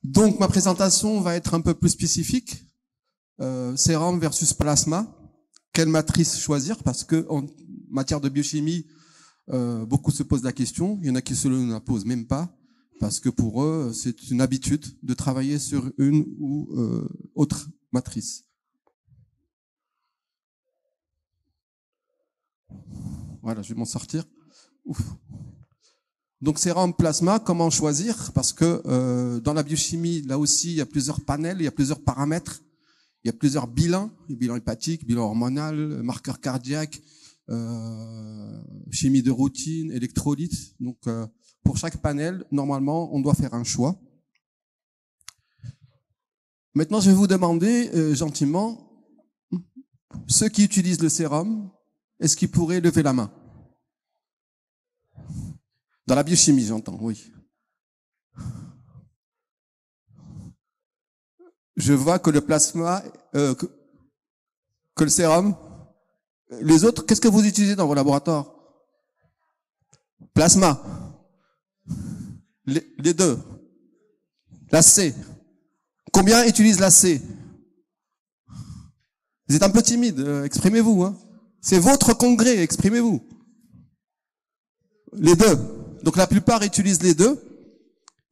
Donc ma présentation va être un peu plus spécifique. Sérum versus plasma. Quelle matrice choisir? Parce que en matière de biochimie, beaucoup se posent la question. Il y en a qui se la posent même pas, parce que pour eux, c'est une habitude de travailler sur une ou autre matrice. Voilà, je vais m'en sortir. Ouf. Donc sérum plasma, comment choisir? Parce que dans la biochimie, là aussi, il y a plusieurs panels, il y a plusieurs paramètres, il y a plusieurs bilans, bilan hépatique, bilan hormonal, marqueur cardiaque, chimie de routine, électrolytes. Donc pour chaque panel, normalement, on doit faire un choix. Maintenant, je vais vous demander gentiment, ceux qui utilisent le sérum, est-ce qu'ils pourraient lever la main? Dans la biochimie, j'entends, oui. Je vois que le plasma, que le sérum. Les autres, qu'est-ce que vous utilisez dans vos laboratoires? Plasma. Les deux. La C. Combien utilisent la C? Vous êtes un peu timide, exprimez-vous. Hein. C'est votre congrès, exprimez-vous. Les deux. Donc la plupart utilisent les deux.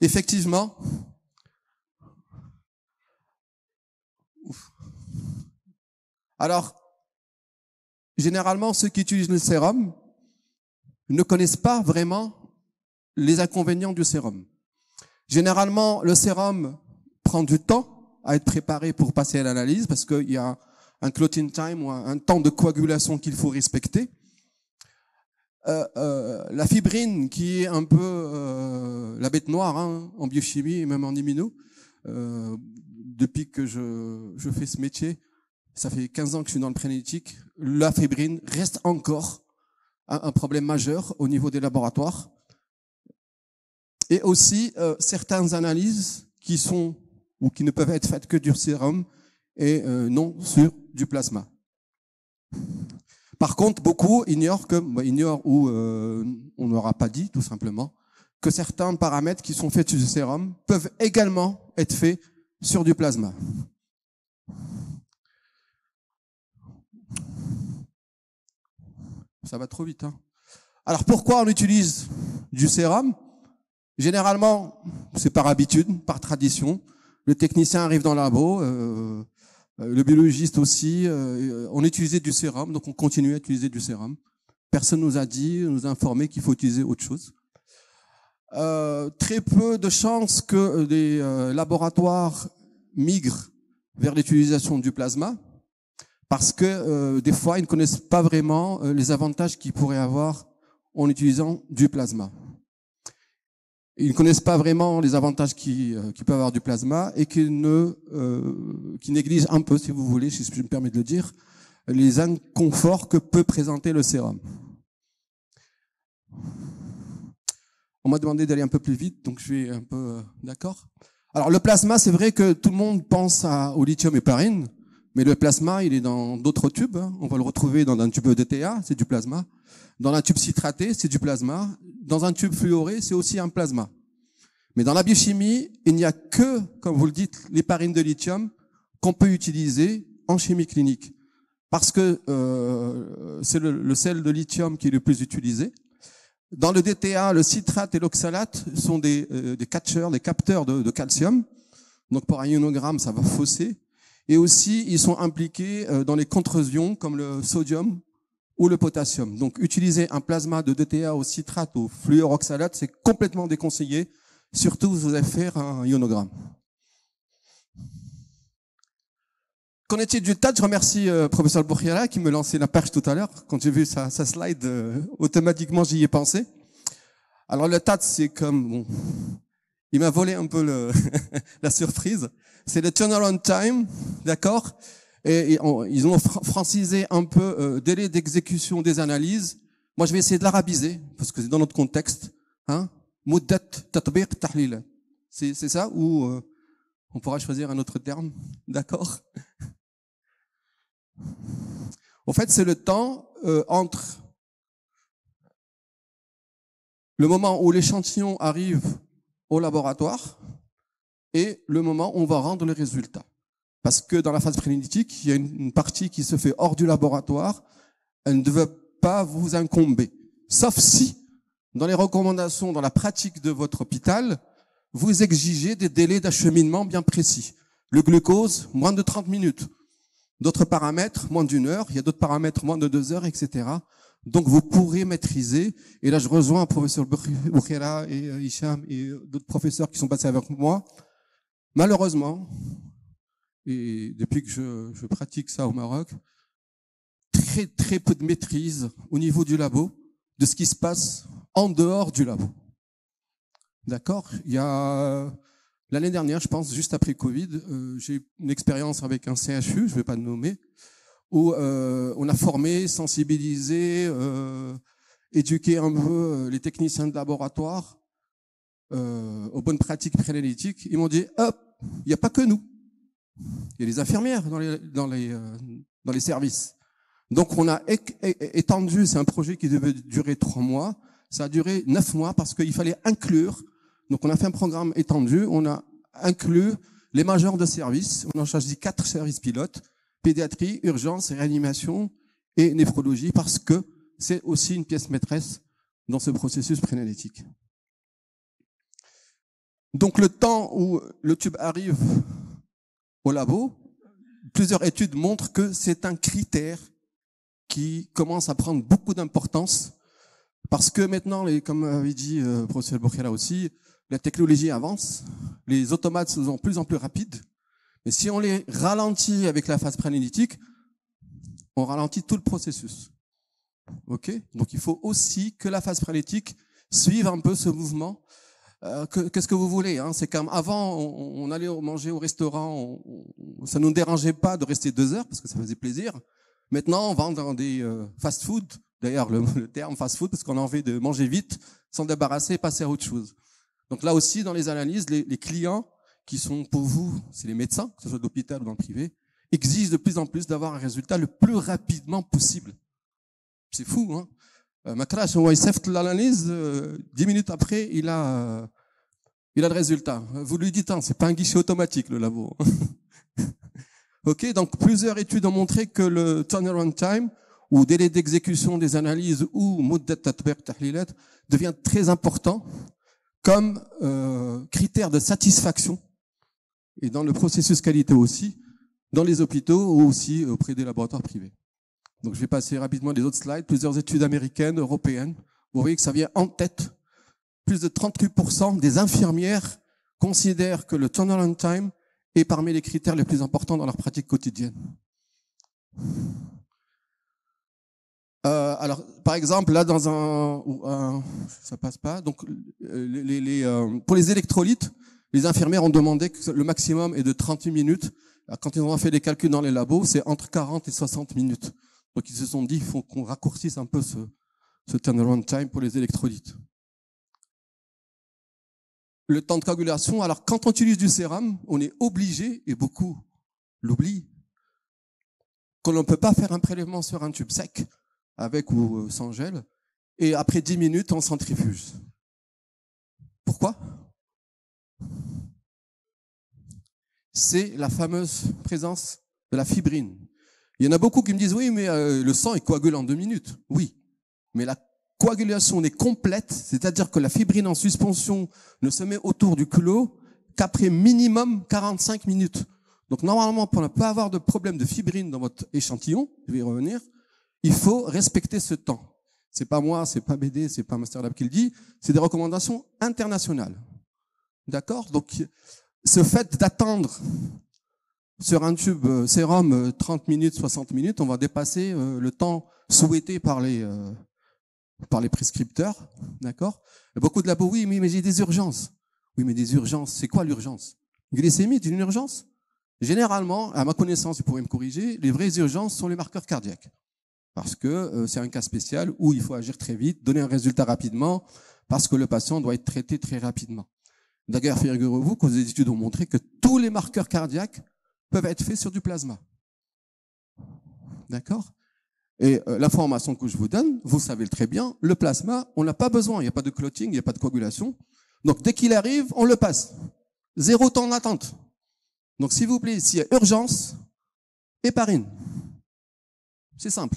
Effectivement. Alors, généralement, ceux qui utilisent le sérum ne connaissent pas vraiment les inconvénients du sérum. Généralement, le sérum prend du temps à être préparé pour passer à l'analyse parce qu'il y a un clotting time ou un temps de coagulation qu'il faut respecter. La fibrine, qui est un peu la bête noire hein, en biochimie et même en immuno, depuis que je fais ce métier, ça fait 15 ans que je suis dans le prénétique, la fibrine reste encore un problème majeur au niveau des laboratoires. Et aussi certaines analyses qui sont ou qui ne peuvent être faites que du sérum et non sur du plasma. Par contre, beaucoup ignorent ou on n'aura pas dit tout simplement que certains paramètres qui sont faits sur du sérum peuvent également être faits sur du plasma. Ça va trop vite. Hein. Alors pourquoi on utilise du sérum? Généralement, c'est par habitude, par tradition. Le technicien arrive dans le labo, le biologiste aussi. On utilisait du sérum, donc on continue à utiliser du sérum. Personne nous a nous a informé qu'il faut utiliser autre chose. Très peu de chances que les laboratoires migrent vers l'utilisation du plasma, parce que des fois, ils ne connaissent pas vraiment les avantages qu'ils pourraient avoir en utilisant du plasma. Ils ne connaissent pas vraiment les avantages qui peuvent avoir du plasma et qui négligent un peu, si vous voulez, si je me permets de le dire, les inconforts que peut présenter le sérum. On m'a demandé d'aller un peu plus vite, donc je vais un peu d'accord. Alors le plasma, c'est vrai que tout le monde pense au lithium héparine, mais le plasma, il est dans d'autres tubes. Hein. On va le retrouver dans un tube DTA, c'est du plasma. Dans un tube citraté, c'est du plasma. Dans un tube fluoré, c'est aussi un plasma. Mais dans la biochimie, il n'y a que, comme vous le dites, l'héparine de lithium qu'on peut utiliser en chimie clinique. Parce que c'est le sel de lithium qui est le plus utilisé. Dans le DTA, le citrate et l'oxalate sont des catcheurs, des capteurs de calcium. Donc pour un ionogramme, ça va fausser. Et aussi, ils sont impliqués dans les contre-ions comme le sodium ou le potassium. Donc utiliser un plasma de DTA au citrate ou fluoroxalate, c'est complètement déconseillé, surtout si vous allez faire un ionogramme. Qu'en est-il du TAT? Je remercie professeur Bourriala qui me lançait la perche tout à l'heure. Quand j'ai vu sa slide, automatiquement j'y ai pensé. Alors le TAT, c'est comme... Bon, il m'a volé un peu la surprise. C'est le turnaround time, d'accord? Et ils ont francisé un peu délai d'exécution des analyses. Moi, je vais essayer de l'arabiser, parce que c'est dans notre contexte. Hein? Muddat tatbiq tahlil. C'est ça? Ou on pourra choisir un autre terme, d'accord? En fait, c'est le temps entre le moment où l'échantillon arrive au laboratoire et le moment où on va rendre le résultat. Parce que dans la phase préanalytique, il y a une partie qui se fait hors du laboratoire, elle ne devait pas vous incomber. Sauf si, dans les recommandations, dans la pratique de votre hôpital, vous exigez des délais d'acheminement bien précis. Le glucose, moins de 30 minutes. D'autres paramètres, moins d'une heure. Il y a d'autres paramètres, moins de 2 heures, etc. Donc, vous pourrez maîtriser. Et là, je rejoins le professeur Boukhira et Hicham et d'autres professeurs qui sont passés avec moi. Malheureusement, et depuis que je pratique ça au Maroc, très, très peu de maîtrise au niveau du labo de ce qui se passe en dehors du labo. D'accord? Il y a l'année dernière, je pense, juste après Covid, j'ai eu une expérience avec un CHU, je ne vais pas le nommer, où on a formé, sensibilisé, éduqué un peu les techniciens de laboratoire aux bonnes pratiques préanalytiques. Ils m'ont dit, hop, il n'y a pas que nous. Il y a les infirmières dans les services. Donc on a étendu, c'est un projet qui devait durer 3 mois, ça a duré 9 mois parce qu'il fallait inclure. Donc on a fait un programme étendu, on a inclus les majeurs de services, on a choisi 4 services pilotes, pédiatrie, urgence, réanimation et néphrologie, parce que c'est aussi une pièce maîtresse dans ce processus préanalytique. Donc le temps où le tube arrive au labo, plusieurs études montrent que c'est un critère qui commence à prendre beaucoup d'importance, parce que maintenant, comme avait dit le professeur Boukhira aussi, la technologie avance, les automates sont de plus en plus rapides, mais si on les ralentit avec la phase préanalytique, on ralentit tout le processus. Ok? Donc il faut aussi que la phase préanalytique suive un peu ce mouvement. Qu'est-ce que vous voulez, hein? C'est comme avant, on allait manger au restaurant, ça ne nous dérangeait pas de rester 2 heures parce que ça faisait plaisir. Maintenant, on va dans des fast-food, d'ailleurs le terme fast-food, parce qu'on a envie de manger vite, s'en débarrasser et passer à autre chose. Donc là aussi, dans les analyses, les clients qui sont pour vous, c'est les médecins, que ce soit d'hôpital ou dans le privé, exigent de plus en plus d'avoir un résultat le plus rapidement possible. C'est fou, hein? Makrash, il s'effte l'analyse, 10 minutes après, il a le résultat. Vous lui dites, hein, c'est pas un guichet automatique, le labo. Ok, donc plusieurs études ont montré que le turnaround time, ou délai d'exécution des analyses, ou muddat tatbiq tahlilat, devient très important comme critère de satisfaction, et dans le processus qualité aussi, dans les hôpitaux ou aussi auprès des laboratoires privés. Donc je vais passer rapidement les autres slides. Plusieurs études américaines, européennes. Vous voyez que ça vient en tête. Plus de 38% des infirmières considèrent que le turnaround time est parmi les critères les plus importants dans leur pratique quotidienne. Alors, par exemple, là, dans ça passe pas. Donc, pour les électrolytes, les infirmières ont demandé que le maximum est de 38 minutes. Quand ils ont fait des calculs dans les labos, c'est entre 40 et 60 minutes. Donc, ils se sont dit, il faut qu'on raccourcisse un peu ce turnaround time pour les électrolytes. Le temps de coagulation, alors quand on utilise du sérum, on est obligé, et beaucoup l'oublient, qu'on ne peut pas faire un prélèvement sur un tube sec, avec ou sans gel, et après 10 minutes, on centrifuge. Pourquoi? C'est la fameuse présence de la fibrine. Il y en a beaucoup qui me disent, oui, mais le sang, il coagule en 2 minutes. Oui, mais la coagulation est complète, c'est-à-dire que la fibrine en suspension ne se met autour du culot qu'après minimum 45 minutes. Donc normalement, pour ne pas avoir de problème de fibrine dans votre échantillon, je vais y revenir, il faut respecter ce temps. C'est pas moi, c'est pas BD, c'est pas MasterLab qui le dit, c'est des recommandations internationales. D'accord? Donc, ce fait d'attendre sur un tube sérum 30 minutes, 60 minutes, on va dépasser le temps souhaité par les prescripteurs. D'accord? Beaucoup de labos, oui, mais j'ai des urgences. Oui, mais des urgences, c'est quoi l'urgence? Glycémie, c'est une urgence? Généralement, à ma connaissance, vous pourrez me corriger, les vraies urgences sont les marqueurs cardiaques. Parce que c'est un cas spécial où il faut agir très vite, donner un résultat rapidement, parce que le patient doit être traité très rapidement. D'ailleurs, figurez-vous que les études ont montré que tous les marqueurs cardiaques peuvent être faits sur du plasma. D'accord? Et l'information que je vous donne, vous savez très bien, le plasma, on n'a pas besoin, il n'y a pas de clotting, il n'y a pas de coagulation. Donc dès qu'il arrive, on le passe. Zéro temps d'attente. Donc, s'il vous plaît, s'il y a urgence, héparine. C'est simple.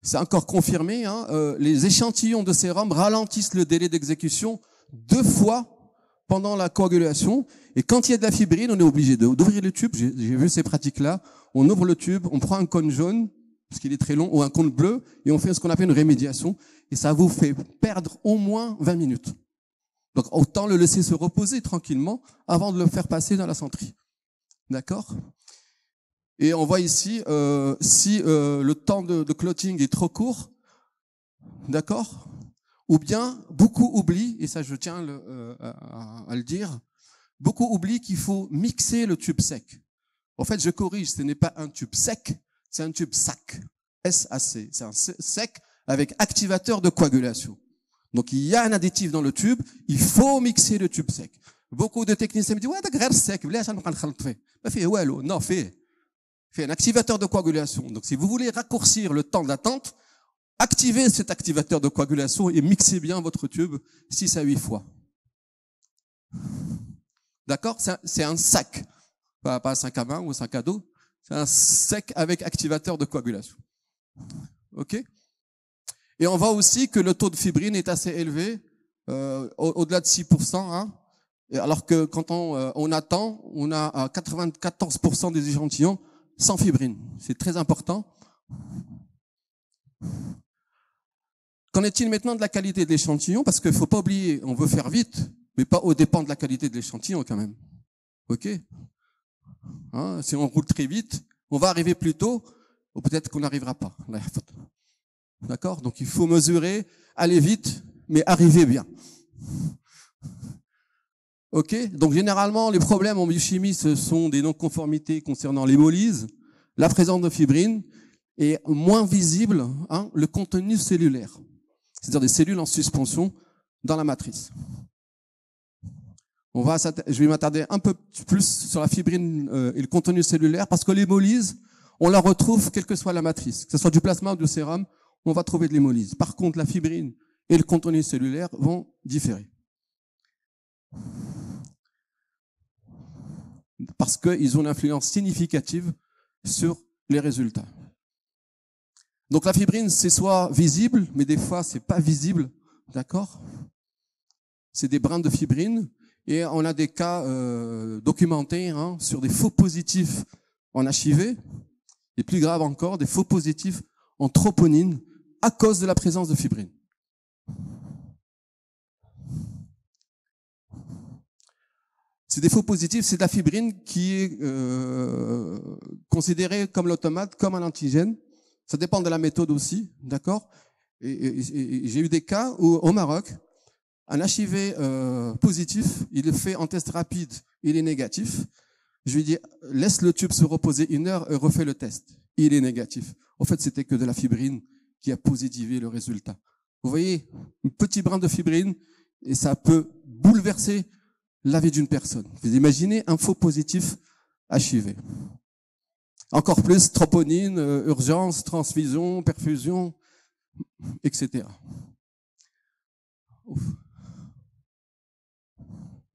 C'est encore confirmé, hein, les échantillons de sérum ralentissent le délai d'exécution 2 fois pendant la coagulation. Et quand il y a de la fibrine, on est obligé d'ouvrir le tube. J'ai vu ces pratiques-là. On ouvre le tube, on prend un cône jaune, parce qu'il est très long, ou un cône bleu, et on fait ce qu'on appelle une rémédiation. Et ça vous fait perdre au moins 20 minutes. Donc autant le laisser se reposer tranquillement avant de le faire passer dans la centrie. D'accord ? Et on voit ici, si le temps de clotting est trop court, d'accord, ou bien beaucoup oublient, et ça je tiens à le dire, beaucoup oublient qu'il faut mixer le tube sec. En fait, je corrige, ce n'est pas un tube sec, c'est un tube SAC, S-A-C. C'est un sec avec activateur de coagulation. Donc il y a un additif dans le tube, il faut mixer le tube sec. Beaucoup de techniciens me disent, ouais, t'as sec, non, fait un activateur de coagulation. Donc, si vous voulez raccourcir le temps d'attente, activez cet activateur de coagulation et mixez bien votre tube 6 à 8 fois. D'accord? C'est un sac. Pas un sac à main ou un sac à dos. C'est un sec avec activateur de coagulation. OK? Et on voit aussi que le taux de fibrine est assez élevé, au-delà de 6%, hein. Alors que quand on attend, on a 94% des échantillons sans fibrine. C'est très important. Qu'en est-il maintenant de la qualité de l'échantillon? Parce qu'il ne faut pas oublier, on veut faire vite, mais pas au dépend de la qualité de l'échantillon quand même. OK? Hein, si on roule très vite, on va arriver plus tôt, ou peut-être qu'on n'arrivera pas. D'accord? Donc il faut mesurer, aller vite, mais arriver bien. OK? Donc généralement, les problèmes en biochimie, ce sont des non-conformités concernant l'hémolyse, la présence de fibrine, et moins visible, hein, le contenu cellulaire. C'est-à-dire des cellules en suspension dans la matrice. Je vais m'attarder un peu plus sur la fibrine et le contenu cellulaire, parce que l'hémolyse, on la retrouve quelle que soit la matrice, que ce soit du plasma ou du sérum, on va trouver de l'hémolyse. Par contre, la fibrine et le contenu cellulaire vont différer. Parce qu'ils ont une influence significative sur les résultats. Donc la fibrine, c'est soit visible, mais des fois, c'est pas visible, d'accord? C'est des brins de fibrine, et on a des cas documentés, hein, sur des faux positifs en HIV, et plus grave encore, des faux positifs en troponine à cause de la présence de fibrine. C'est des faux positifs, c'est de la fibrine qui est considérée comme l'automate, comme un antigène. Ça dépend de la méthode aussi, d'accord? Et j'ai eu des cas où, au Maroc, un HIV positif, il le fait en test rapide, il est négatif. Je lui dis, laisse le tube se reposer 1 heure et refais le test. Il est négatif. En fait, c'était que de la fibrine qui a positivé le résultat. Vous voyez, un petit brin de fibrine, et ça peut bouleverser la vie d'une personne. Vous imaginez un faux positif HIV. Encore plus, troponine, urgence, transfusion, perfusion, etc. Ouf.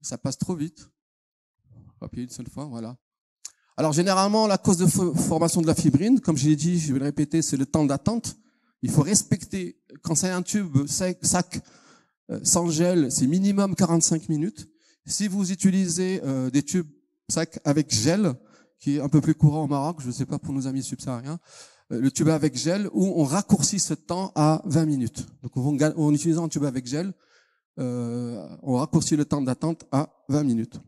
Ça passe trop vite. On va appuyer une seule fois, voilà. Alors, généralement, la cause de formation de la fibrine, comme je l'ai dit, je vais le répéter, c'est le temps d'attente. Il faut respecter, quand c'est un tube sac sans gel, c'est minimum 45 minutes. Si vous utilisez des tubes sacs avec gel, qui est un peu plus courant au Maroc, je ne sais pas pour nos amis subsahariens, le tube avec gel, où on raccourcit ce temps à 20 minutes. Donc en utilisant un tube avec gel, on raccourcit le temps d'attente à 20 minutes.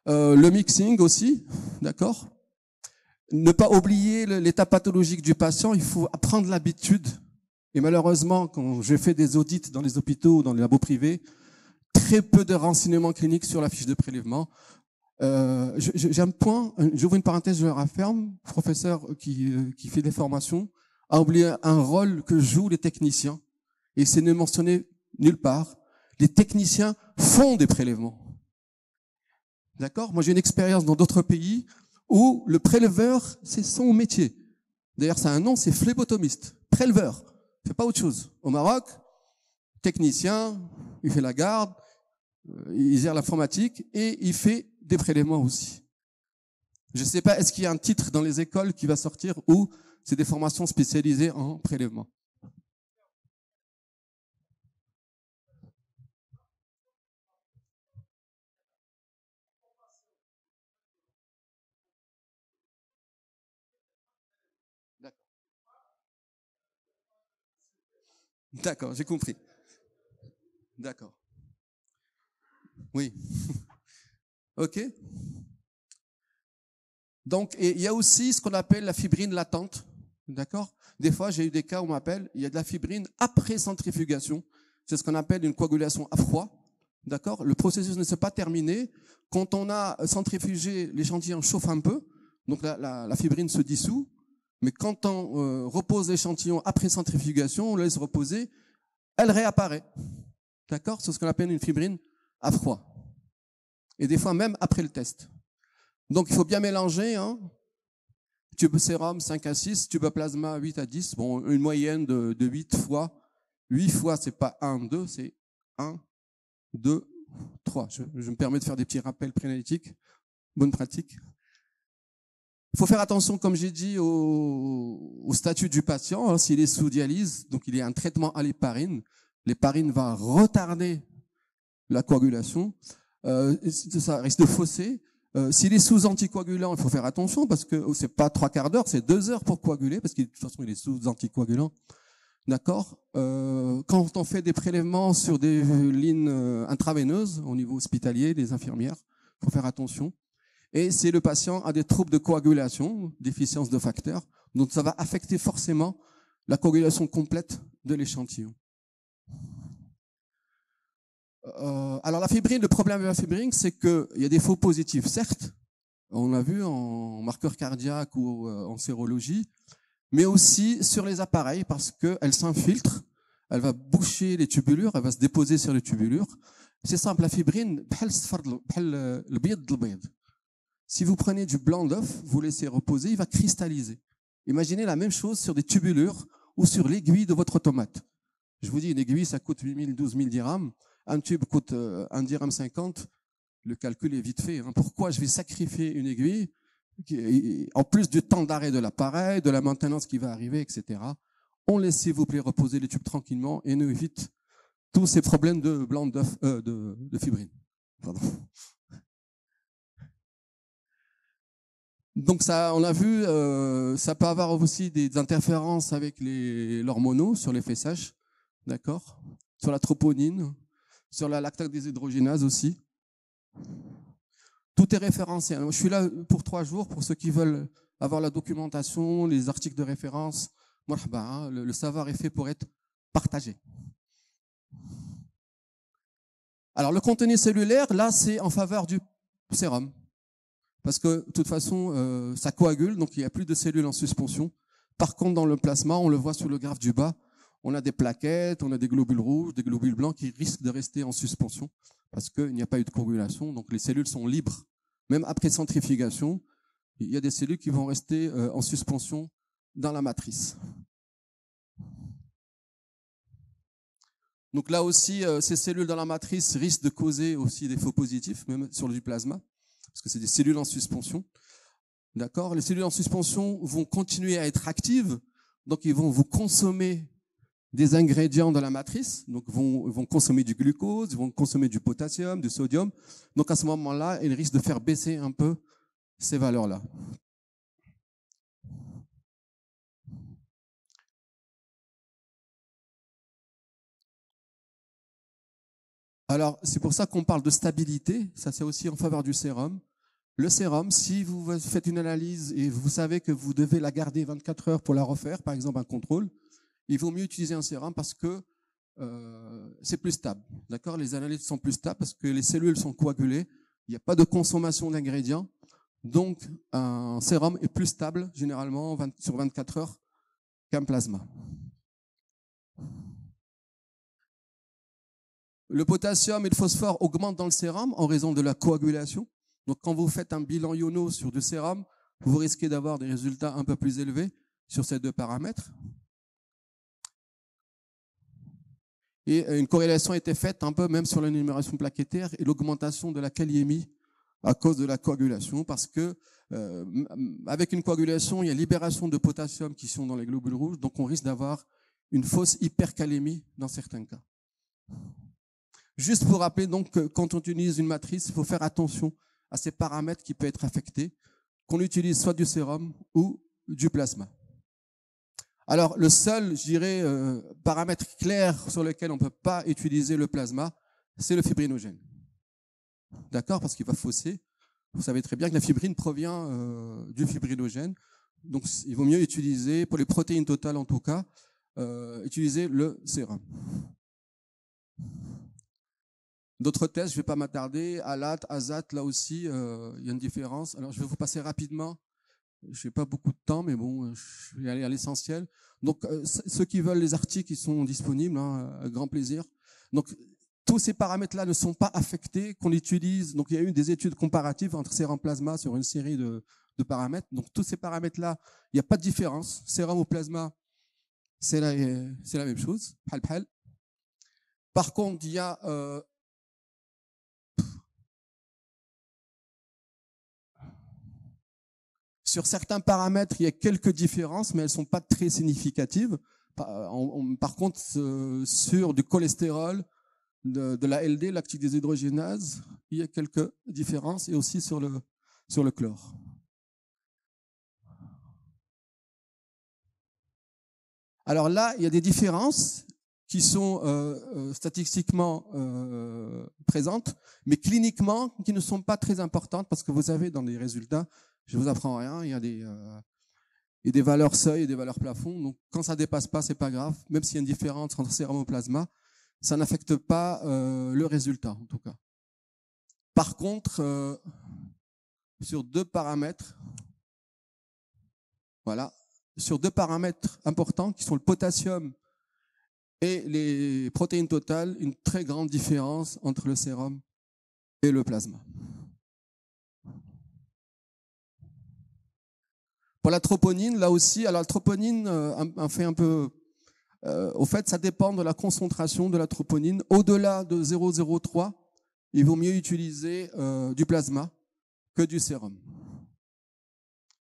Le mixing aussi, d'accord? Ne pas oublier l'état pathologique du patient, il faut prendre l'habitude. Et malheureusement, quand j'ai fait des audits dans les hôpitaux ou dans les labos privés, très peu de renseignements cliniques sur la fiche de prélèvement. J'ai un point, j'ouvre une parenthèse, je la referme. Le professeur qui fait des formations a oublié un rôle que jouent les techniciens. Et c'est ne mentionné nulle part. Les techniciens font des prélèvements. D'accord? Moi, j'ai une expérience dans d'autres pays où le préleveur, c'est son métier. D'ailleurs, c'est un nom, c'est phlébotomiste, préleveur. Il fait pas autre chose. Au Maroc, technicien, il fait la garde, il gère l'informatique et il fait des prélèvements aussi. Je ne sais pas, est-ce qu'il y a un titre dans les écoles qui va sortir où c'est des formations spécialisées en prélèvement? D'accord, j'ai compris. D'accord. Oui. OK. Donc, et il y a aussi ce qu'on appelle la fibrine latente. D'accord? Des fois, j'ai eu des cas où on m'appelle, il y a de la fibrine après centrifugation. C'est ce qu'on appelle une coagulation à froid. D'accord? Le processus ne s'est pas terminé. Quand on a centrifugé, l'échantillon chauffe un peu. Donc, la fibrine se dissout. Mais quand on repose l'échantillon après centrifugation, on le laisse reposer, elle réapparaît. D'accord? C'est ce qu'on appelle une fibrine à froid. Et des fois, même après le test. Donc, il faut bien mélanger, hein. Tube sérum 5 à 6, tube plasma 8 à 10. Bon, une moyenne de 8 fois. 8 fois, c'est pas 1, 2, c'est 1, 2, 3. Je me permets de faire des petits rappels préanalytiques. Bonne pratique. Il faut faire attention, comme j'ai dit, au statut du patient. Hein, s'il est sous dialyse, donc il y a un traitement à l'héparine. L'héparine va retarder la coagulation. Ça risque de fausser. S'il est sous anticoagulant, il faut faire attention parce que c'est pas 3/4 d'heure, c'est 2 heures pour coaguler parce que de toute façon il est sous anticoagulant. D'accord. Quand on fait des prélèvements sur des lignes intraveineuses au niveau hospitalier, des infirmières, il faut faire attention. Et si le patient a des troubles de coagulation, déficience de facteurs, donc ça va affecter forcément la coagulation complète de l'échantillon. Alors la fibrine, le problème de la fibrine, c'est qu'il y a des faux positifs, certes, on l'a vu en marqueur cardiaque ou en sérologie, mais aussi sur les appareils parce qu'elle s'infiltre, elle va boucher les tubulures, elle va se déposer sur les tubulures. C'est simple, la fibrine, si vous prenez du blanc d'œuf, vous laissez reposer, il va cristalliser. Imaginez la même chose sur des tubulures ou sur l'aiguille de votre tomate. Je vous dis, une aiguille, ça coûte 8 000, 12 000 dirhams. Un tube coûte 1 dirham 50. Le calcul est vite fait. Hein. Pourquoi je vais sacrifier une aiguille en plus du temps d'arrêt de l'appareil, de la maintenance qui va arriver, etc. On laisse, s'il vous plaît, reposer les tubes tranquillement et nous évite tous ces problèmes de blanc d'œuf, de fibrine. Pardon. Donc ça, on a vu, ça peut avoir aussi des interférences avec l'hormonaux sur les FSH, d'accord, sur la troponine, sur la lactate déshydrogénase aussi. Tout est référencé. Je suis là pour 3 jours pour ceux qui veulent avoir la documentation, les articles de référence. Marhaba, le savoir est fait pour être partagé. Alors le contenu cellulaire, là, c'est en faveur du sérum. Parce que de toute façon, ça coagule, donc il n'y a plus de cellules en suspension. Par contre, dans le plasma, on le voit sur le graphe du bas, on a des plaquettes, on a des globules rouges, des globules blancs qui risquent de rester en suspension parce qu'il n'y a pas eu de coagulation, donc les cellules sont libres. Même après centrifugation, il y a des cellules qui vont rester en suspension dans la matrice. Donc là aussi, ces cellules dans la matrice risquent de causer aussi des faux positifs, même sur du plasma, parce que c'est des cellules en suspension. D'accord? Les cellules en suspension vont continuer à être actives, donc ils vont vous consommer des ingrédients de la matrice, donc vont consommer du glucose, ils vont consommer du potassium, du sodium. Donc à ce moment-là, ils risquent de faire baisser un peu ces valeurs-là. Alors, c'est pour ça qu'on parle de stabilité, ça c'est aussi en faveur du sérum. Le sérum, si vous faites une analyse et vous savez que vous devez la garder 24 heures pour la refaire, par exemple un contrôle, il vaut mieux utiliser un sérum parce que c'est plus stable. D'accord? Les analyses sont plus stables parce que les cellules sont coagulées, il n'y a pas de consommation d'ingrédients, donc un sérum est plus stable généralement sur 24 heures qu'un plasma. Le potassium et le phosphore augmentent dans le sérum en raison de la coagulation. Donc quand vous faites un bilan iono sur du sérum, vous risquez d'avoir des résultats un peu plus élevés. sur ces deux paramètres. Et une corrélation a été faite un peu même sur l'énumération plaquettaire et l'augmentation de la kaliémie à cause de la coagulation, parce que avec une coagulation, il y a libération de potassium qui sont dans les globules rouges, donc on risque d'avoir une fausse hypercalémie dans certains cas. Juste pour rappeler donc que quand on utilise une matrice, il faut faire attention à ces paramètres qui peuvent être affectés, qu'on utilise soit du sérum ou du plasma. Alors, le seul, je dirais, paramètre clair sur lequel on ne peut pas utiliser le plasma, c'est le fibrinogène. D'accord? Parce qu'il va fausser. Vous savez très bien que la fibrine provient du fibrinogène. Donc, il vaut mieux utiliser, pour les protéines totales en tout cas, utiliser le sérum. D'autres tests, je ne vais pas m'attarder. ALAT, AZAT, là aussi, il y a une différence. Alors, je vais vous passer rapidement. Je n'ai pas beaucoup de temps, mais bon, je vais aller à l'essentiel. Donc, ceux qui veulent les articles, ils sont disponibles, hein, avec grand plaisir. Donc, tous ces paramètres-là ne sont pas affectés, qu'on utilise. Donc, il y a eu des études comparatives entre sérum plasma sur une série de paramètres. Donc, tous ces paramètres-là, il n'y a pas de différence. Sérum ou plasma, c'est la même chose. Par contre, il y a sur certains paramètres, il y a quelques différences, mais elles ne sont pas très significatives. Par contre, sur du cholestérol, de la LD, lactique déshydrogénase, il y a quelques différences, et aussi sur le chlore. Alors là, il y a des différences qui sont statistiquement présentes, mais cliniquement qui ne sont pas très importantes, parce que vous avez dans les résultats, je ne vous apprends rien, il y a des valeurs seuil et des valeurs plafond. Donc, quand ça ne dépasse pas, ce n'est pas grave. Même s'il y a une différence entre sérum et plasma, ça n'affecte pas le résultat, en tout cas. Par contre, sur deux paramètres, voilà, sur deux paramètres importants, qui sont le potassium et les protéines totales, une très grande différence entre le sérum et le plasma. Pour la troponine, là aussi, alors la troponine, fait un peu, au fait, ça dépend de la concentration de la troponine. Au-delà de 0,03, il vaut mieux utiliser du plasma que du sérum.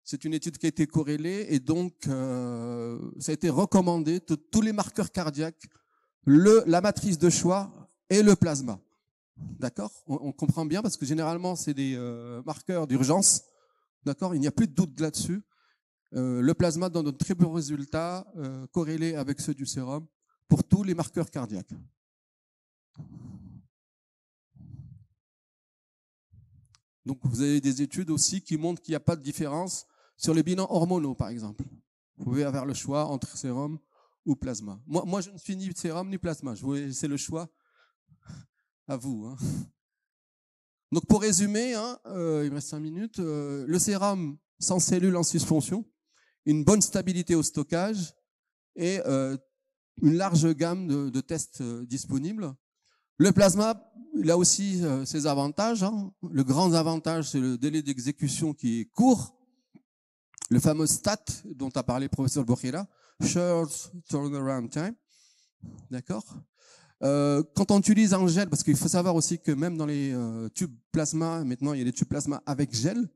C'est une étude qui a été corrélée et donc ça a été recommandé de tous les marqueurs cardiaques, la matrice de choix et le plasma. D'accord? On comprend bien parce que généralement c'est des marqueurs d'urgence. D'accord? Il n'y a plus de doute là-dessus. Le plasma donne de très bons résultats corrélés avec ceux du sérum pour tous les marqueurs cardiaques. Donc vous avez des études aussi qui montrent qu'il n'y a pas de différence sur les bilans hormonaux, par exemple. Vous pouvez avoir le choix entre sérum ou plasma. Moi je ne suis ni sérum ni plasma. C'est le choix à vous. Hein. Donc pour résumer, hein, il me reste 5 minutes, le sérum sans cellules en suspension, une bonne stabilité au stockage et une large gamme de tests disponibles. Le plasma, il a aussi ses avantages. Hein. Le grand avantage, c'est le délai d'exécution qui est court. Le fameux STAT dont a parlé le professeur Bokhira, Short Turnaround Time. D'accord. Quand on utilise un gel, parce qu'il faut savoir aussi que même dans les tubes plasma, maintenant il y a des tubes plasma avec gel.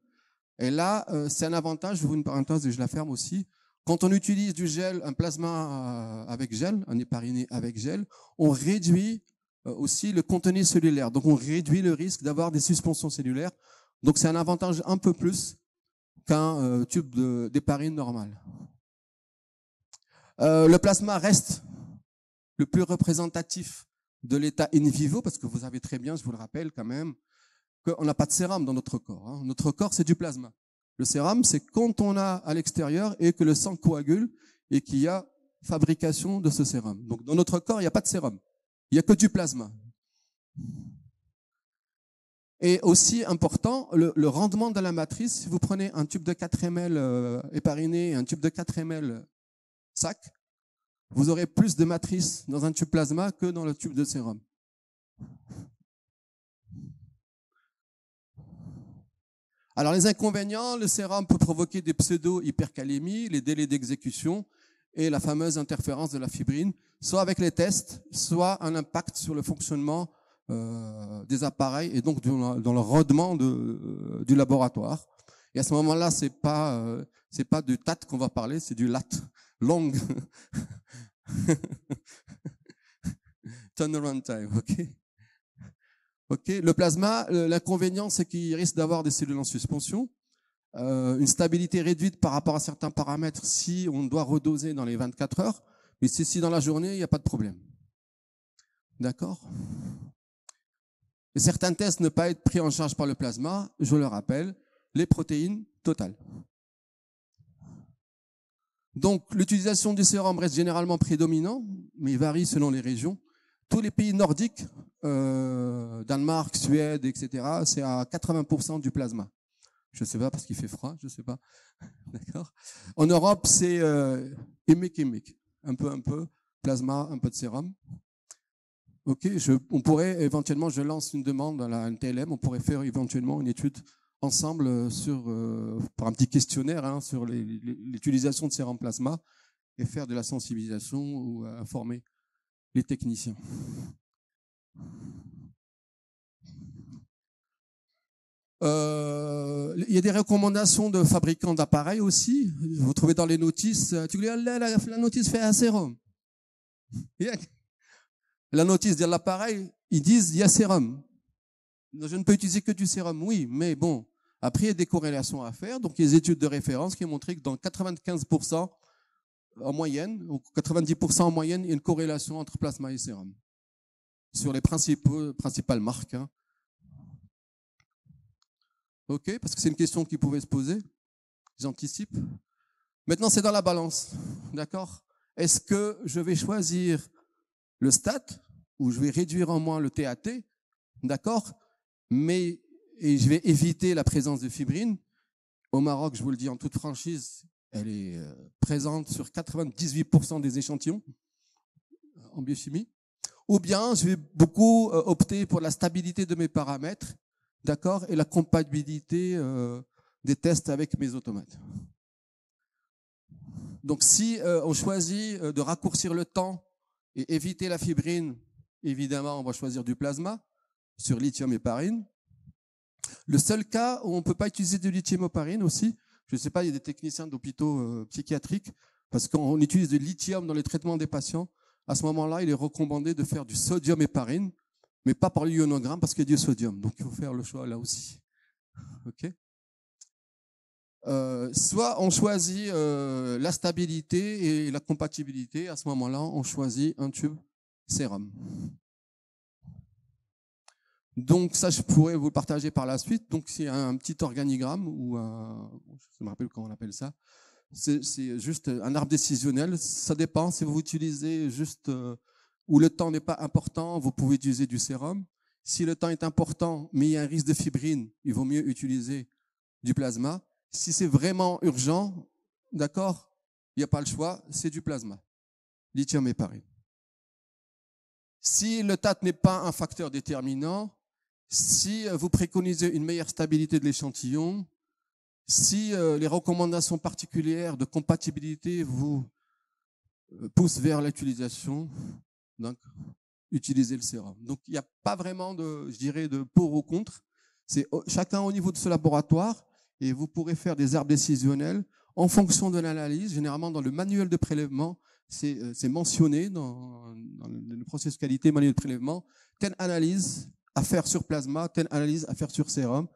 Et là, c'est un avantage, je vous une parenthèse et je la ferme aussi. Quand on utilise du gel, un plasma avec gel, un hépariné avec gel, on réduit aussi le contenu cellulaire. Donc on réduit le risque d'avoir des suspensions cellulaires. Donc c'est un avantage un peu plus qu'un tube d'héparine normal. Le plasma reste le plus représentatif de l'état in vivo, parce que vous savez très bien, je vous le rappelle quand même, qu'on n'a pas de sérum dans notre corps. Hein. Notre corps, c'est du plasma. Le sérum, c'est quand on a à l'extérieur et que le sang coagule et qu'il y a fabrication de ce sérum. Donc dans notre corps, il n'y a pas de sérum. Il n'y a que du plasma. Et aussi important, le rendement de la matrice, si vous prenez un tube de 4 ml hépariné et un tube de 4 ml sac, vous aurez plus de matrice dans un tube plasma que dans le tube de sérum. Alors les inconvénients, le sérum peut provoquer des pseudo-hypercalémies, les délais d'exécution et la fameuse interférence de la fibrine, soit avec les tests, soit un impact sur le fonctionnement des appareils et donc dans le rendement du laboratoire. Et à ce moment-là, c'est pas du TAT qu'on va parler, c'est du LAT, long turnaround time, ok. Ok. Le plasma, l'inconvénient, c'est qu'il risque d'avoir des cellules en suspension, une stabilité réduite par rapport à certains paramètres si on doit redoser dans les 24 heures, mais si dans la journée, il n'y a pas de problème. D'accord? Et certains tests ne pas être pris en charge par le plasma, je le rappelle, les protéines totales. Donc, l'utilisation du sérum reste généralement prédominant, mais varie selon les régions. Tous les pays nordiques, Danemark, Suède, etc., c'est à 80% du plasma. Je ne sais pas parce qu'il fait froid, je ne sais pas. D'accord. En Europe, c'est hémique, un peu, plasma, un peu de sérum. Ok, on pourrait éventuellement, je lance une demande à la NTLM, on pourrait faire éventuellement une étude ensemble par un petit questionnaire sur l'utilisation de sérum plasma et faire de la sensibilisation ou informer les techniciens. Il y a des recommandations de fabricants d'appareils aussi. Vous trouvez dans les notices. Tu dis, la notice fait un sérum. La notice de l'appareil, ils disent il y a sérum. Je ne peux utiliser que du sérum, oui, mais bon. Après, il y a des corrélations à faire. Donc, il y a des études de référence qui ont montré que dans 95% en moyenne, ou 90% en moyenne, il y a une corrélation entre plasma et sérum. Sur les principales marques. Ok, parce que c'est une question qui pouvait se poser. J'anticipe. Maintenant, c'est dans la balance. D'accord? Est-ce que je vais choisir le STAT ou je vais réduire en moins le TAT? D'accord? Mais je vais éviter la présence de fibrine. Au Maroc, je vous le dis en toute franchise, elle est présente sur 98% des échantillons en biochimie. Ou bien, je vais beaucoup opter pour la stabilité de mes paramètres, d'accord, et la compatibilité des tests avec mes automates. Donc, si on choisit de raccourcir le temps et éviter la fibrine, évidemment, on va choisir du plasma sur lithium-héparine. Le seul cas où on ne peut pas utiliser du lithium-héparine aussi, je ne sais pas, il y a des techniciens d'hôpitaux psychiatriques, parce qu'on utilise du lithium dans les traitements des patients. À ce moment-là, il est recommandé de faire du sodium-héparine, mais pas par l'ionogramme parce qu'il y a du sodium. Donc, il faut faire le choix là aussi. Ok. Soit on choisit la stabilité et la compatibilité. À ce moment-là, on choisit un tube sérum. Donc ça, je pourrais vous le partager par la suite. Donc c'est un petit organigramme ou je me rappelle comment on appelle ça. C'est juste un arbre décisionnel. Ça dépend. Si vous utilisez juste où le temps n'est pas important, vous pouvez utiliser du sérum. Si le temps est important, mais il y a un risque de fibrine, il vaut mieux utiliser du plasma. Si c'est vraiment urgent, d'accord, il n'y a pas le choix, c'est du plasma. Lithium-héparine. Si le TAT n'est pas un facteur déterminant, si vous préconisez une meilleure stabilité de l'échantillon, si les recommandations particulières de compatibilité vous poussent vers l'utilisation, donc utilisez le sérum. Donc il n'y a pas vraiment de, je dirais, de pour ou contre. C'est chacun au niveau de ce laboratoire et vous pourrez faire des arbres décisionnels en fonction de l'analyse. Généralement dans le manuel de prélèvement, c'est mentionné dans le processus qualité manuel de prélèvement, telle analyse à faire sur plasma, telle analyse à faire sur sérum,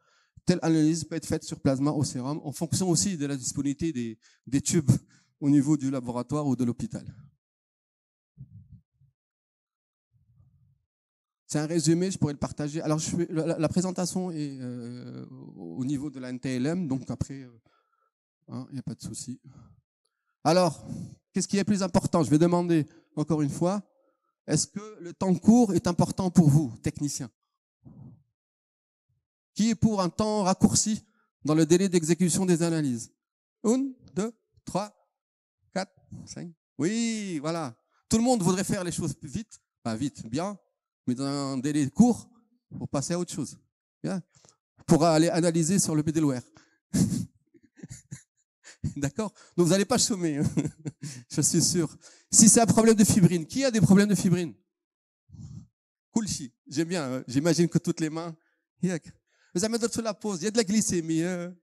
telle analyse peut être faite sur plasma au sérum, en fonction aussi de la disponibilité des tubes au niveau du laboratoire ou de l'hôpital. C'est un résumé, je pourrais le partager. Alors, la présentation est au niveau de la NTLM, donc après, il n'y a pas de souci. Alors, qu'est-ce qui est plus important? Je vais demander encore une fois, est-ce que le temps court est important pour vous, technicien? Qui est pour un temps raccourci dans le délai d'exécution des analyses? 1, 2, 3, 4, 5. Oui, voilà. Tout le monde voudrait faire les choses plus vite. Pas vite, bien, mais dans un délai court pour passer à autre chose. Bien. pour aller analyser sur le Bédelware. D'accord? Donc vous n'allez pas chômer, hein. Je suis sûr. Si c'est un problème de fibrine, qui a des problèmes de fibrine? Kulchi, j'aime bien, hein. J'imagine que toutes les mains. Vous avez sur la pause, il y a de la glycémie. Vous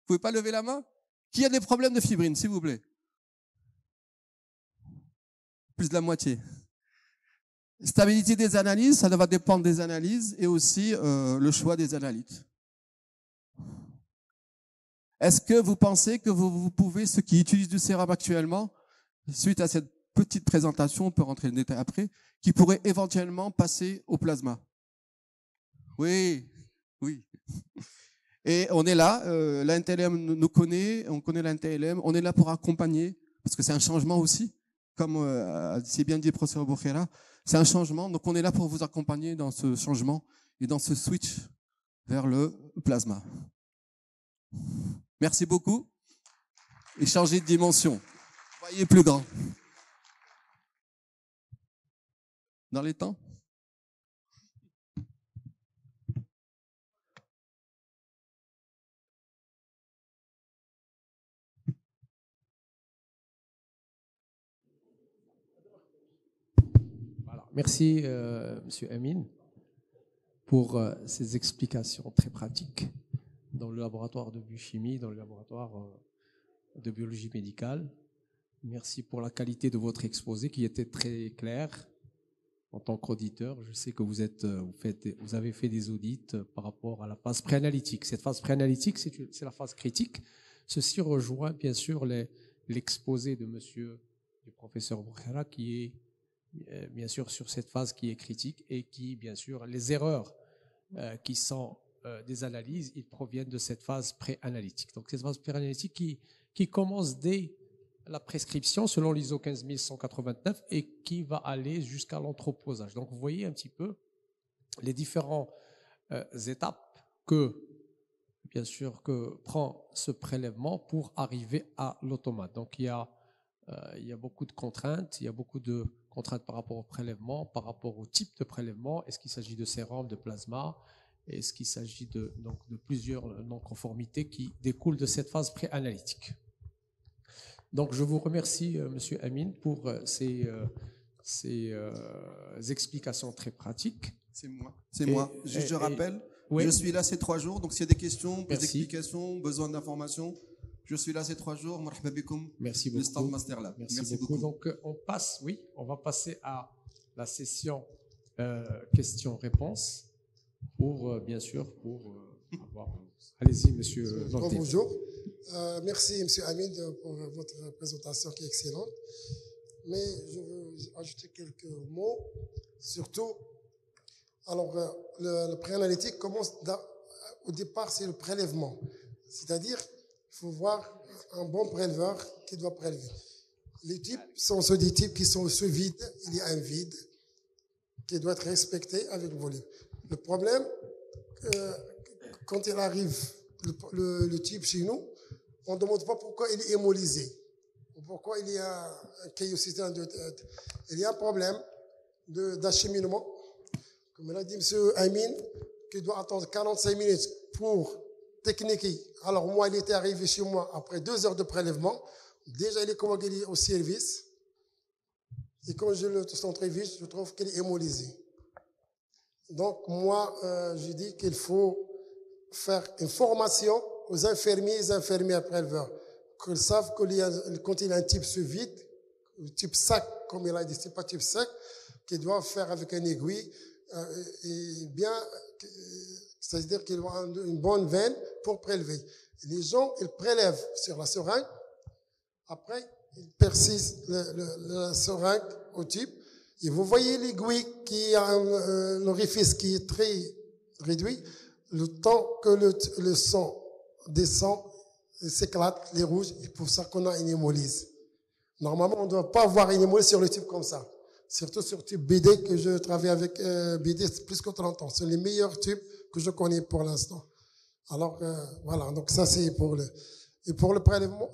pouvez pas lever la main? Qui a des problèmes de fibrine, s'il vous plaît? Plus de la moitié. Stabilité des analyses, ça va dépendre des analyses et aussi le choix des analytes. Est-ce que vous pensez que vous pouvez, ceux qui utilisent du sérum actuellement, suite à cette petite présentation, on peut rentrer dans le détail après, qui pourraient éventuellement passer au plasma? Oui, oui. Et on est là, l'INTLM nous connaît, on connaît l'INTLM, on est là pour accompagner, parce que c'est un changement aussi, comme c'est bien dit le professeur Boukhera, c'est un changement, donc on est là pour vous accompagner dans ce changement et dans ce switch vers le plasma. Merci beaucoup. Et changez de dimension. Voyez plus grand. Dans les temps? Voilà. Merci, Monsieur Amin, pour ces explications très pratiques dans le laboratoire de biochimie, dans le laboratoire de biologie médicale. Merci pour la qualité de votre exposé qui était très clair. En tant qu'auditeur, je sais que vous avez fait des audits par rapport à la phase préanalytique. Cette phase préanalytique, c'est la phase critique. Ceci rejoint bien sûr l'exposé de du professeur Boukhera qui est bien sûr sur cette phase qui est critique et qui, bien sûr, les erreurs qui sont des analyses, ils proviennent de cette phase préanalytique. Donc cette phase préanalytique qui commence dès la prescription selon l'ISO 15189 et qui va aller jusqu'à l'entreposage. Donc vous voyez un petit peu les différentes étapes bien sûr, que prend ce prélèvement pour arriver à l'automate. Donc il y a beaucoup de contraintes, il y a beaucoup de contraintes par rapport au prélèvement, par rapport au type de prélèvement. Est-ce qu'il s'agit de sérum, de plasma? Est-ce qu'il s'agit de plusieurs non-conformités qui découlent de cette phase préanalytique? Donc, je vous remercie, Monsieur Amin, pour ces explications très pratiques. C'est moi. C'est moi. Juste, je rappelle, oui. Je suis là ces 3 jours. Donc, s'il y a des questions, des explications, besoin d'informations, je suis là ces 3 jours. Merci beaucoup. Le stand Master Lab. Merci beaucoup. Donc, on va passer à la session questions-réponses bien sûr, avoir. Allez-y, Monsieur Lanté. Bonjour. Merci, Monsieur Hamid, pour votre présentation qui est excellente. Mais je veux ajouter quelques mots. Surtout, alors, le préanalytique commence au départ, c'est le prélèvement. C'est-à-dire, il faut voir un bon préleveur qui doit prélever. Les types sont ceux des types qui sont sous vide. Il y a un vide qui doit être respecté avec volume. Le problème, quand il arrive le type chez nous, on ne demande pas pourquoi il est hémolysé, ou pourquoi il y a un caillosité. Il y a un problème d'acheminement. Comme l'a dit M. Amin, qui doit attendre 45 minutes pour techniquer. Alors moi, il était arrivé chez moi après 2 heures de prélèvement. Déjà, il est commandé au service. Et quand je le centrifige, je trouve qu'il est hémolysé. Donc moi, je dis qu'il faut faire une formation aux infirmiers et infirmières préleveurs, qu'ils savent que quand il y a un type sous vide, type sac, comme il a dit, c'est pas type sec, qu'ils doivent faire avec une aiguille, et bien, c'est-à-dire qu'ils ont une bonne veine pour prélever. Les gens, ils prélèvent sur la seringue, après, ils persistent la seringue au type, et vous voyez l'aiguille qui a un orifice qui est très réduit, le temps que le sang descend, il s'éclate, les rouges, et pour ça qu'on a une hémolyse. Normalement, on ne doit pas avoir une hémolyse sur le type comme ça. Surtout sur le type BD, que je travaille avec BD plus que 30 ans. C'est les meilleurs types que je connais pour l'instant. Alors, voilà, donc ça c'est pour le prélèvement.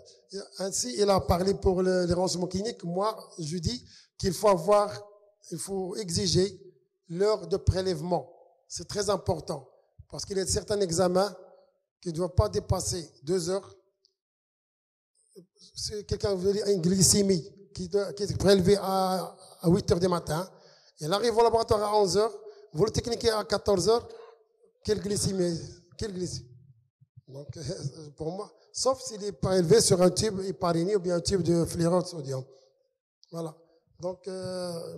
Ainsi, il a parlé pour les renseignements cliniques. Moi, je dis qu'il faut exiger l'heure de prélèvement. C'est très important. Parce qu'il y a certains examens qui ne doivent pas dépasser 2 heures. Si quelqu'un veut dire une glycémie qui est prélevée à 8 heures du matin, il arrive au laboratoire à 11 heures, vous le techniquez à 14 heures, quelle glycémie? Donc, pour moi, sauf s'il est prélevé sur un tube héparini ou bien un tube de fluorure de sodium. Voilà. Donc,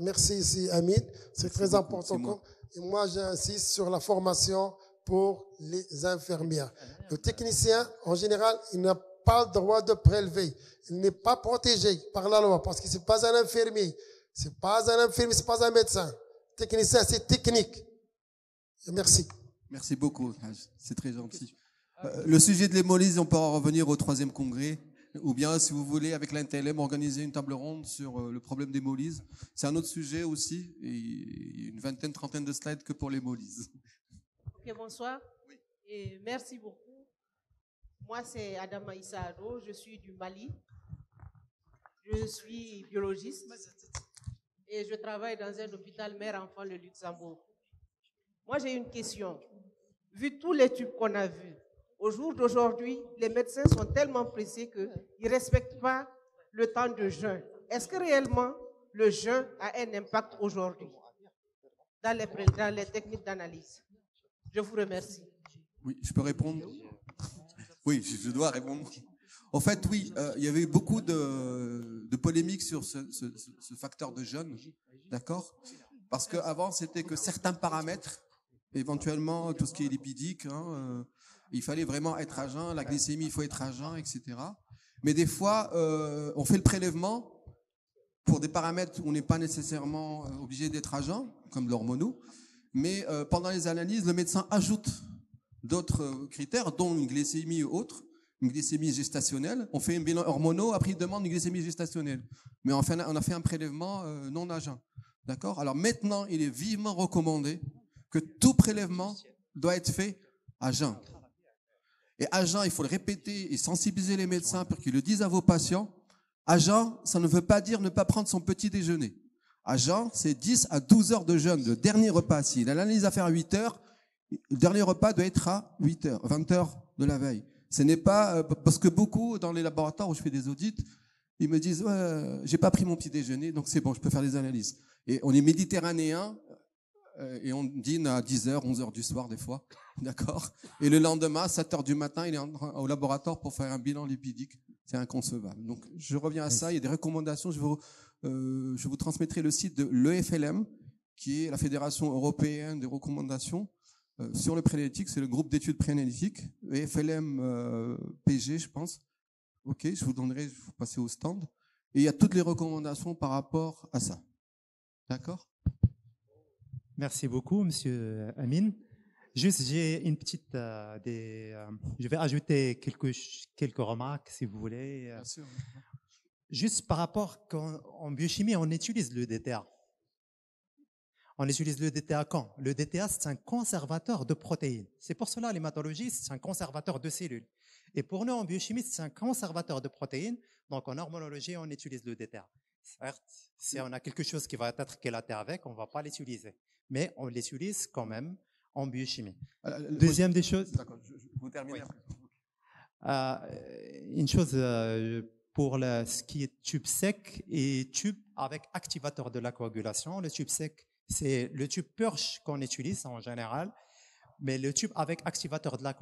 merci ici, Amine. C'est très important. Et moi, j'insiste sur la formation pour les infirmières. Le technicien, en général, il n'a pas le droit de prélever. Il n'est pas protégé par la loi parce que c'est pas un infirmier. C'est pas un médecin. Technicien, c'est technique. Et merci. Merci beaucoup, c'est très gentil. Le sujet de l'hémolyse, on peut en revenir au 3e congrès, ou bien, si vous voulez, avec l'INTLM, organiser une table ronde sur le problème d'hémolyse. C'est un autre sujet aussi, et une vingtaine, trentaine de slides que pour l'hémolyse. Ok, bonsoir. Oui. Et merci beaucoup. Moi, c'est Adama Issa-Ado, je suis du Mali. Je suis biologiste et je travaille dans un hôpital mère-enfant, le Luxembourg. Moi, j'ai une question. Vu tous les tubes qu'on a vus, au jour d'aujourd'hui, les médecins sont tellement pressés qu'ils ne respectent pas le temps de jeûne. Est-ce que réellement le jeûne a un impact aujourd'hui dans les techniques d'analyse? Je vous remercie. Oui, je peux répondre? Oui, je dois répondre. En fait, oui, il y avait beaucoup de polémiques sur ce facteur de jeûne, d'accord? Parce qu'avant, c'était que certains paramètres, éventuellement tout ce qui est lipidique, il fallait vraiment être à jeun, la glycémie, il faut être à jeun, etc. Mais des fois, on fait le prélèvement pour des paramètres où on n'est pas nécessairement obligé d'être à jeun, comme l'hormonaux, mais pendant les analyses, le médecin ajoute d'autres critères, dont une glycémie ou autre, une glycémie gestationnelle. On fait un bilan hormonaux, après il demande une glycémie gestationnelle. Mais on a fait un prélèvement non à jeun. D'accord? Alors maintenant, il est vivement recommandé que tout prélèvement doit être fait à jeun. Et à jeun, il faut le répéter et sensibiliser les médecins pour qu'ils le disent à vos patients. À jeun, ça ne veut pas dire ne pas prendre son petit déjeuner. À jeun, c'est 10 à 12 heures de jeûne. Le dernier repas, si l'analyse à faire à 8 heures, le dernier repas doit être à 8 heures, 20 heures de la veille. Ce n'est pas, parce que beaucoup dans les laboratoires où je fais des audits, ils me disent, ouais, j'ai pas pris mon petit déjeuner, donc c'est bon, je peux faire des analyses. Et on est méditerranéen, et on dîne à 10h, 11h du soir des fois, d'accord? Et le lendemain, 7h du matin, il est au laboratoire pour faire un bilan lipidique. C'est inconcevable. Donc, je reviens à ça. Il y a des recommandations. Je vous transmettrai le site de l'EFLM, qui est la Fédération européenne des recommandations sur le préanalytique. C'est le groupe d'études préanalytiques. EFLM PG, je pense. OK, je vous donnerai, vous passez au stand. Et il y a toutes les recommandations par rapport à ça. D'accord? Merci beaucoup, Monsieur Amine. Juste, j'ai une petite, je vais ajouter quelques remarques, si vous voulez. Bien sûr. Juste par rapport qu'en biochimie, on utilise le DTA. On utilise le DTA quand? Le DTA, c'est un conservateur de protéines. C'est pour cela, l'hématologie, c'est un conservateur de cellules. Et pour nous, en biochimie, c'est un conservateur de protéines. Donc, en hormonologie, on utilise le DTA. Certes, si on a quelque chose qui va être chélaté avec, on ne va pas l'utiliser. Mais on l'utilise quand même en biochimie. Deuxième des choses. D'accord, je vous termine après. Une chose pour ce qui est tube sec et tube avec activateur de la coagulation. Le tube sec, c'est le tube purge qu'on utilise en général. Mais le tube avec activateur de la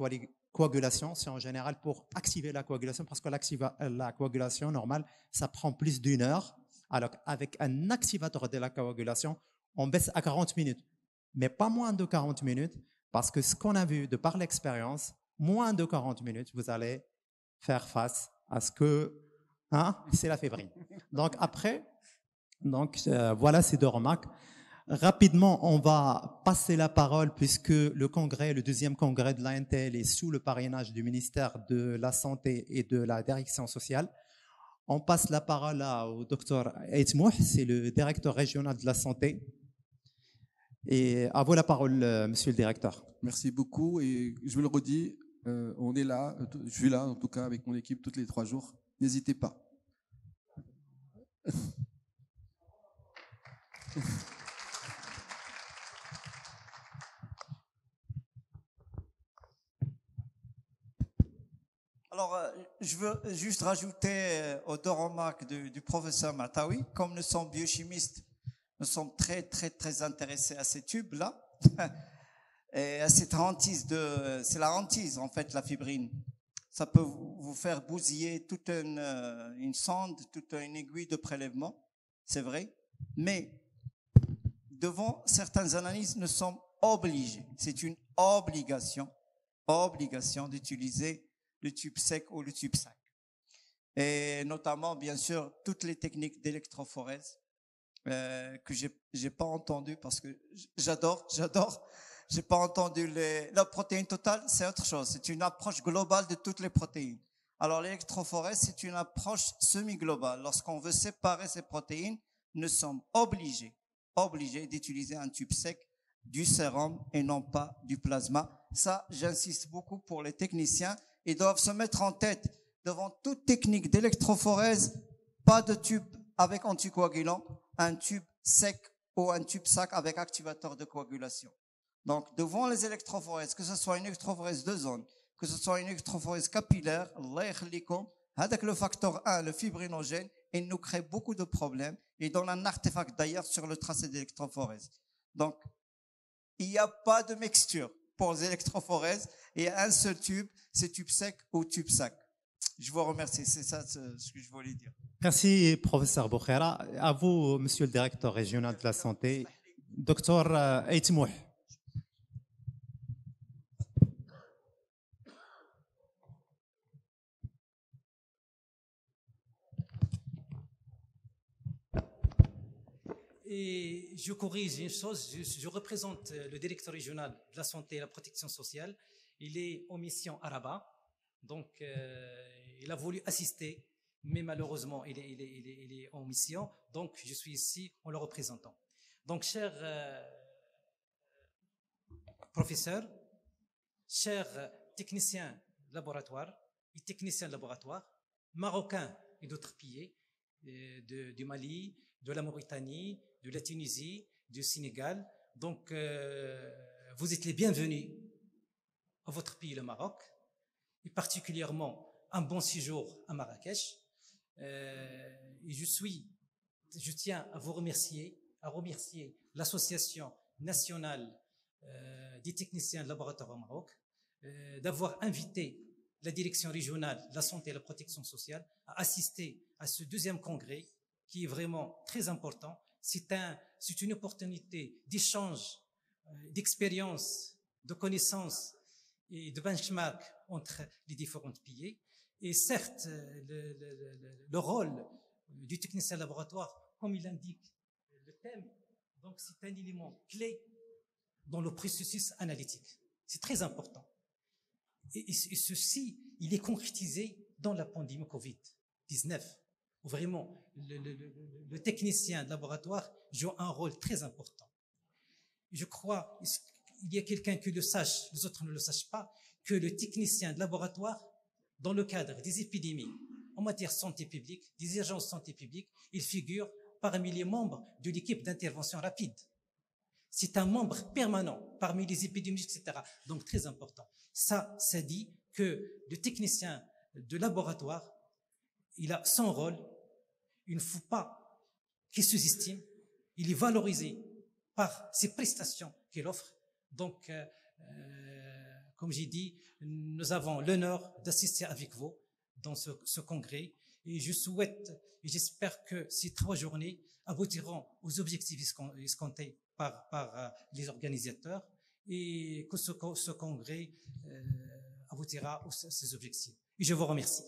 coagulation, c'est en général pour activer la coagulation parce que la coagulation normale, ça prend plus d'1 heure. Alors, avec un activateur de la coagulation, on baisse à 40 minutes, mais pas moins de 40 minutes, parce que ce qu'on a vu de par l'expérience, moins de 40 minutes, vous allez faire face à ce que c'est la fébrile. Donc après, voilà ces 2 remarques. Rapidement, on va passer la parole puisque le congrès, le 2e congrès de l'ANTL est sous le parrainage du ministère de la Santé et de la Direction sociale. On passe la parole au docteur Aitmouh, c'est le directeur régional de la santé. Et à vous la parole, monsieur le directeur. Merci beaucoup. Et je vous le redis, on est là, je suis là en tout cas avec mon équipe tous les 3 jours. N'hésitez pas. je veux juste rajouter aux deux remarques du professeur Matawi. Comme nous sommes biochimistes, nous sommes très, très, très intéressés à ces tubes-là. Et à cette hantise c'est la hantise, en fait, la fibrine. Ça peut vous faire bousiller toute une sonde, toute une aiguille de prélèvement. C'est vrai. Mais devant certaines analyses, nous sommes obligés. C'est une obligation d'utiliser le tube sec ou le tube sac. Et notamment, bien sûr, toutes les techniques d'électrophorèse que j'ai pas entendu parce que j'adore. J'ai pas entendu la protéine totale, c'est autre chose. C'est une approche globale de toutes les protéines. Alors, l'électrophorèse, c'est une approche semi-globale. Lorsqu'on veut séparer ces protéines, nous sommes obligés d'utiliser un tube sec, du sérum et non pas du plasma. Ça, j'insiste beaucoup pour les techniciens. Ils doivent se mettre en tête devant toute technique d'électrophorèse, pas de tube avec anticoagulant, un tube sec ou un tube sac avec activateur de coagulation. Donc, devant les électrophorèses, que ce soit une électrophorèse de zone, que ce soit une électrophorèse capillaire, avec le facteur 1, le fibrinogène, il nous crée beaucoup de problèmes. Il donne un artefact d'ailleurs sur le tracé d'électrophorèse. Donc, il n'y a pas de mixture pour les électrophorèses. Il y a un seul tube, c'est tube sec ou tube sac. Je vous remercie, c'est ça ce que je voulais dire. Merci, professeur Boukhera. À vous, monsieur le directeur régional de la santé, docteur Aïtmouh. Et je corrige une chose, je représente le directeur régional de la santé et la protection sociale. Il est en mission à Rabat, donc il a voulu assister, mais malheureusement il est en mission, donc je suis ici en le représentant. Donc cher professeur, chers techniciens de laboratoire et techniciens de laboratoire, marocains et d'autres pays, du Mali, de la Mauritanie, de la Tunisie, du Sénégal. Donc, vous êtes les bienvenus à votre pays, le Maroc, et particulièrement un bon séjour à Marrakech. Et je tiens à vous remercier, l'Association nationale des techniciens de laboratoire au Maroc, d'avoir invité la direction régionale de la santé et de la protection sociale à assister à ce deuxième congrès qui est vraiment très important. C'est une opportunité d'échange, d'expérience, de connaissances et de benchmark entre les différents pays. Et certes, le rôle du technicien laboratoire, comme il indique le thème, donc c'est un élément clé dans le processus analytique. C'est très important. Et ceci, il est concrétisé dans la pandémie Covid-19. Où vraiment, le technicien de laboratoire joue un rôle très important. Je crois, il y a quelqu'un qui le sache, les autres ne le sachent pas, que le technicien de laboratoire, dans le cadre des épidémies, en matière de santé publique, des urgences de santé publique, il figure parmi les membres de l'équipe d'intervention rapide. C'est un membre permanent parmi les épidémies, etc. Donc, très important. Ça dit que le technicien de laboratoire, il a son rôle, il ne faut pas qu'il se sous-estime, il est valorisé par ses prestations qu'il offre. Donc, comme j'ai dit, nous avons l'honneur d'assister avec vous dans ce congrès et je souhaite et j'espère que ces 3 journées aboutiront aux objectifs escomptés par les organisateurs et que ce congrès aboutira à ces objectifs. Et je vous remercie.